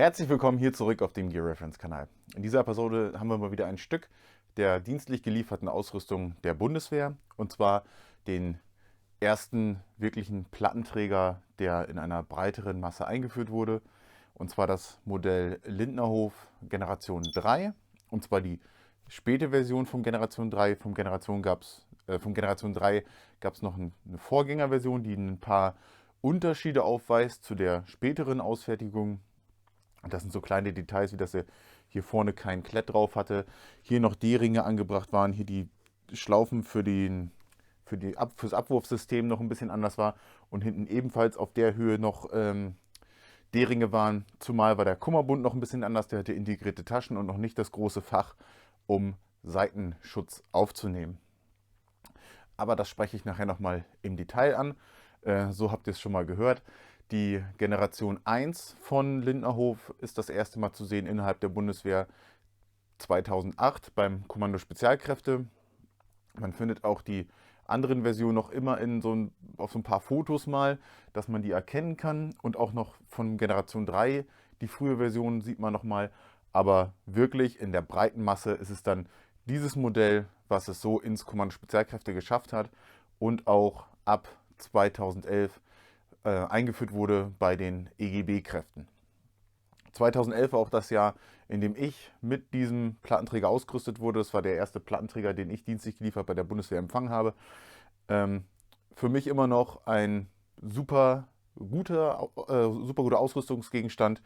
Herzlich willkommen hier zurück auf dem Gear Reference Kanal. In dieser Episode haben wir mal wieder ein Stück der dienstlich gelieferten Ausrüstung der Bundeswehr, und zwar den ersten wirklichen Plattenträger, der in einer breiteren Masse eingeführt wurde, und zwar das Modell Lindnerhof Generation 3, und zwar die späte Version vom Generation 3. Vom Generation 3 gab es noch eine Vorgängerversion, die ein paar Unterschiede aufweist zu der späteren Ausfertigung. Das sind so kleine Details, wie dass er hier vorne kein Klett drauf hatte, hier noch D-Ringe angebracht waren, hier die Schlaufen fürs Abwurfsystem noch ein bisschen anders war und hinten ebenfalls auf der Höhe noch D-Ringe waren. Zumal war der Kummerbund noch ein bisschen anders, der hatte integrierte Taschen und noch nicht das große Fach, um Seitenschutz aufzunehmen. Aber das spreche ich nachher nochmal im Detail an. So habt ihr es schon mal gehört. Die Generation 1 von Lindnerhof ist das erste Mal zu sehen innerhalb der Bundeswehr 2008 beim Kommando Spezialkräfte. Man findet auch die anderen Versionen noch immer auf so ein paar Fotos mal, dass man die erkennen kann. Und auch noch von Generation 3, die frühe Version sieht man nochmal. Aber wirklich in der breiten Masse ist es dann dieses Modell, was es so ins Kommando Spezialkräfte geschafft hat und auch ab 2011 eingeführt wurde bei den EGB-Kräften. 2011 war auch das Jahr, in dem ich mit diesem Plattenträger ausgerüstet wurde. Das war der erste Plattenträger, den ich dienstlich geliefert bei der Bundeswehr empfangen habe. Für mich immer noch ein super guter Ausrüstungsgegenstand.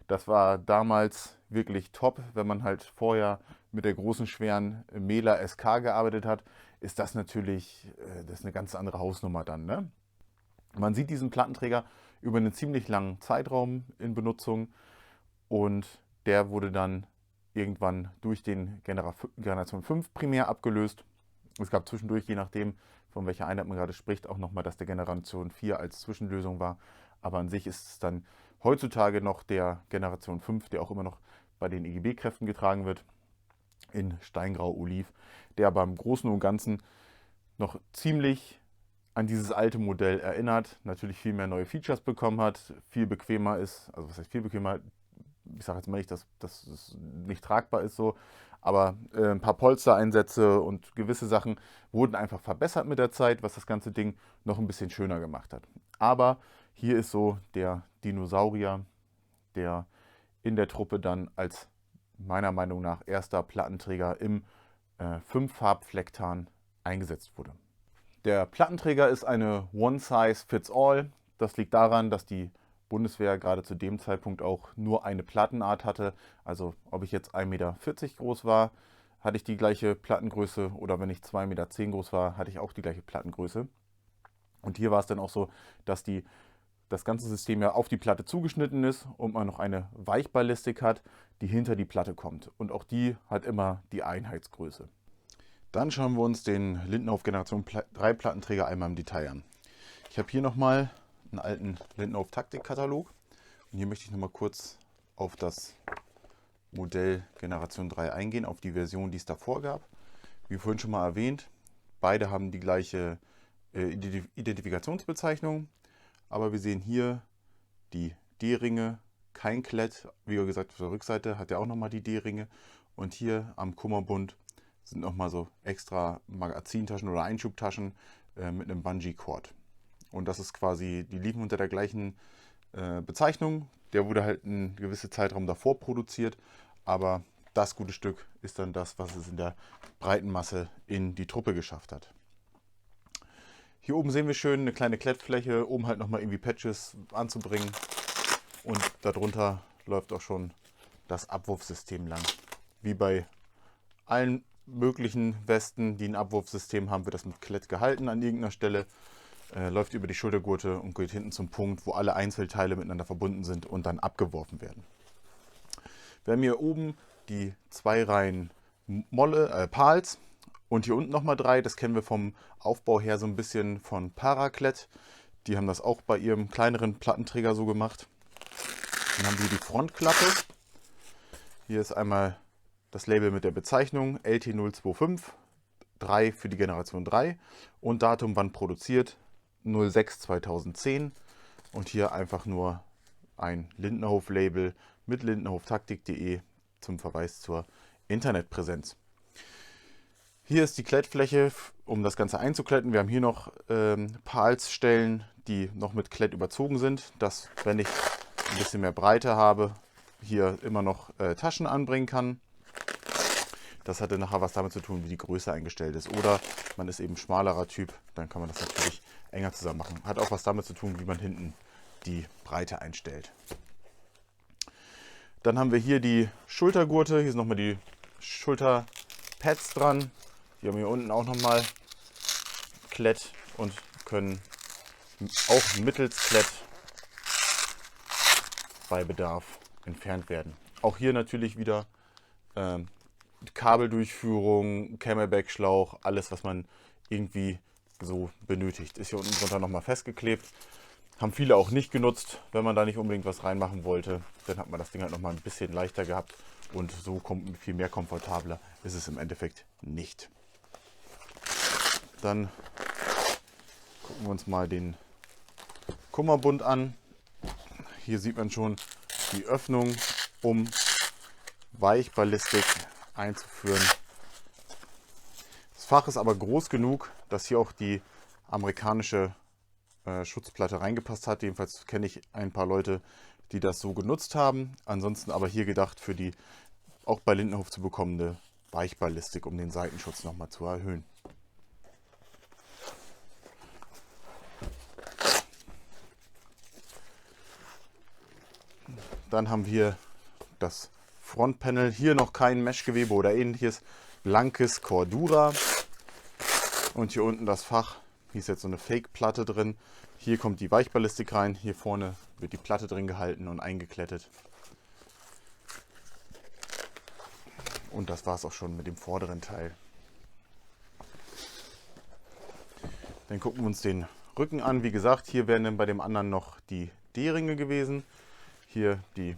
Das war damals wirklich top. Wenn man halt vorher mit der großen, schweren Mela SK gearbeitet hat, ist das natürlich das ist eine ganz andere Hausnummer dann, ne? Man sieht diesen Plattenträger über einen ziemlich langen Zeitraum in Benutzung, und der wurde dann irgendwann durch den Generation 5 primär abgelöst. Es gab zwischendurch, je nachdem, von welcher Einheit man gerade spricht, auch nochmal, dass der Generation 4 als Zwischenlösung war. Aber an sich ist es dann heutzutage noch der Generation 5, der auch immer noch bei den EGB-Kräften getragen wird, in Steingrau-Oliv, der aber im Großen und Ganzen noch ziemlich an dieses alte Modell erinnert, natürlich viel mehr neue Features bekommen hat, viel bequemer ist, also was heißt viel bequemer, ich sage jetzt mal nicht, dass es nicht tragbar ist so, aber ein paar Polstereinsätze und gewisse Sachen wurden einfach verbessert mit der Zeit, was das ganze Ding noch ein bisschen schöner gemacht hat. Aber hier ist so der Dinosaurier, der in der Truppe dann als meiner Meinung nach erster Plattenträger im 5-Farb-Flecktarn eingesetzt wurde. Der Plattenträger ist eine One-Size-Fits-All. Das liegt daran, dass die Bundeswehr gerade zu dem Zeitpunkt auch nur eine Plattenart hatte. Also ob ich jetzt 1,40 Meter groß war, hatte ich die gleiche Plattengröße, oder wenn ich 2,10 Meter groß war, hatte ich auch die gleiche Plattengröße. Und hier war es dann auch so, dass das ganze System ja auf die Platte zugeschnitten ist und man noch eine Weichballistik hat, die hinter die Platte kommt. Und auch die hat immer die Einheitsgröße. Dann schauen wir uns den Lindnerhof Generation 3 Plattenträger einmal im Detail an. Ich habe hier nochmal einen alten Lindnerhof Taktikkatalog. Und hier möchte ich nochmal kurz auf das Modell Generation 3 eingehen, auf die Version, die es davor gab. Wie vorhin schon mal erwähnt, beide haben die gleiche Identifikationsbezeichnung. Aber wir sehen hier die D-Ringe, kein Klett. Wie gesagt, auf der Rückseite hat er auch nochmal die D-Ringe. Und hier am Kummerbund sind nochmal so extra Magazintaschen oder Einschubtaschen mit einem Bungee-Cord. Und das ist quasi, die liefen unter der gleichen Bezeichnung. Der wurde halt einen gewissen Zeitraum davor produziert, aber das gute Stück ist dann das, was es in der breiten Masse in die Truppe geschafft hat. Hier oben sehen wir schön eine kleine Klettfläche, oben halt nochmal irgendwie Patches anzubringen, und darunter läuft auch schon das Abwurfsystem lang. Wie bei allen möglichen Westen, die ein Abwurfsystem haben, wird das mit Klett gehalten an irgendeiner Stelle, läuft über die Schultergurte und geht hinten zum Punkt, wo alle Einzelteile miteinander verbunden sind und dann abgeworfen werden. Wir haben hier oben die 2 Reihen Pals und hier unten nochmal 3. Das kennen wir vom Aufbau her so ein bisschen von Paraklett. Die haben das auch bei ihrem kleineren Plattenträger so gemacht. Dann haben wir die Frontklappe. Hier ist einmal das Label mit der Bezeichnung LT025, 3 für die Generation 3 und Datum wann produziert 06/2010, und hier einfach nur ein Lindnerhof-Label mit lindenhoftaktik.de zum Verweis zur Internetpräsenz. Hier ist die Klettfläche, um das Ganze einzukletten. Wir haben hier noch Palsstellen, die noch mit Klett überzogen sind, dass, wenn ich ein bisschen mehr Breite habe, hier immer noch Taschen anbringen kann. Das hatte nachher was damit zu tun, wie die Größe eingestellt ist. Oder man ist eben schmalerer Typ, dann kann man das natürlich enger zusammen machen. Hat auch was damit zu tun, wie man hinten die Breite einstellt. Dann haben wir hier die Schultergurte. Hier sind nochmal die Schulterpads dran. Die haben hier unten auch nochmal Klett und können auch mittels Klett bei Bedarf entfernt werden. Auch hier natürlich wieder Kabeldurchführung, Camelback-Schlauch, alles was man irgendwie so benötigt. Ist hier unten drunter nochmal festgeklebt. Haben viele auch nicht genutzt, wenn man da nicht unbedingt was reinmachen wollte. Dann hat man das Ding halt nochmal ein bisschen leichter gehabt und so viel mehr komfortabler ist es im Endeffekt nicht. Dann gucken wir uns mal den Kummerbund an. Hier sieht man schon die Öffnung, um Weichballistik einzuführen. Das Fach ist aber groß genug, dass hier auch die amerikanische Schutzplatte reingepasst hat. Jedenfalls kenne ich ein paar Leute, die das so genutzt haben. Ansonsten aber hier gedacht für die auch bei Lindenhof zu bekommende Weichballistik, um den Seitenschutz nochmal zu erhöhen. Dann haben wir das Frontpanel. Hier noch kein Meshgewebe oder ähnliches. Blankes Cordura. Und hier unten das Fach. Hier ist jetzt so eine Fake-Platte drin. Hier kommt die Weichballistik rein. Hier vorne wird die Platte drin gehalten und eingeklettet. Und das war es auch schon mit dem vorderen Teil. Dann gucken wir uns den Rücken an. Wie gesagt, hier wären dann bei dem anderen noch die D-Ringe gewesen. Hier die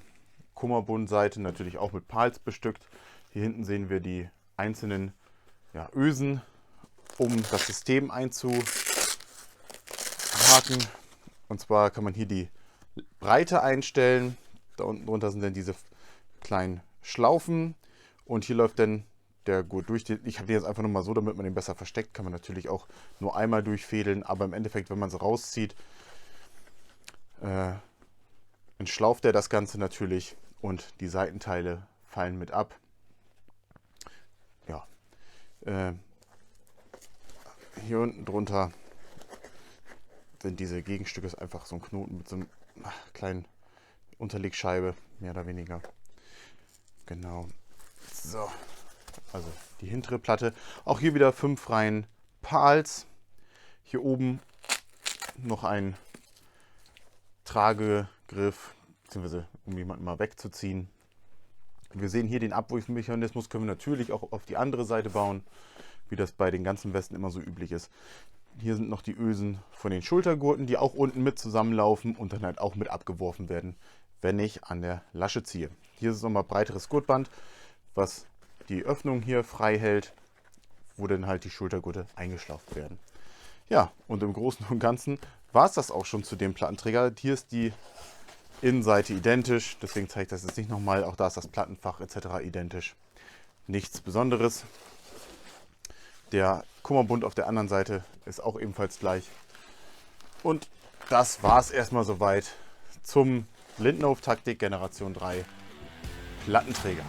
Kummerbundseite natürlich auch mit Pals bestückt. Hier hinten sehen wir die einzelnen Ösen, um das System einzuhaken. Und zwar kann man hier die Breite einstellen. Da unten drunter sind dann diese kleinen Schlaufen. Und hier läuft dann der Gurt durch. Ich habe den jetzt einfach nur mal so, damit man den besser versteckt. Kann man natürlich auch nur einmal durchfädeln. Aber im Endeffekt, wenn man es rauszieht, entschlauft er das Ganze natürlich und die Seitenteile fallen mit ab. Ja, hier unten drunter sind diese Gegenstücke, ist einfach so ein Knoten mit so einer kleinen Unterlegscheibe, mehr oder weniger. Genau. So, also die hintere Platte. Auch hier wieder 5 Reihen Pals. Hier oben noch ein Tragegriff, beziehungsweise um jemanden mal wegzuziehen. Wir sehen hier den Abwurfmechanismus, können wir natürlich auch auf die andere Seite bauen, wie das bei den ganzen Westen immer so üblich ist. Hier sind noch die Ösen von den Schultergurten, die auch unten mit zusammenlaufen und dann halt auch mit abgeworfen werden, wenn ich an der Lasche ziehe. Hier ist nochmal breiteres Gurtband, was die Öffnung hier frei hält, wo dann halt die Schultergurte eingeschlauft werden. Ja, und im Großen und Ganzen war es das auch schon zu dem Plattenträger. Hier ist die Innenseite identisch, deswegen zeige ich das jetzt nicht nochmal. Auch da ist das Plattenfach etc. identisch. Nichts Besonderes. Der Kummerbund auf der anderen Seite ist auch ebenfalls gleich. Und das war es erstmal soweit zum Lindenhof Taktik Generation 3 Plattenträger.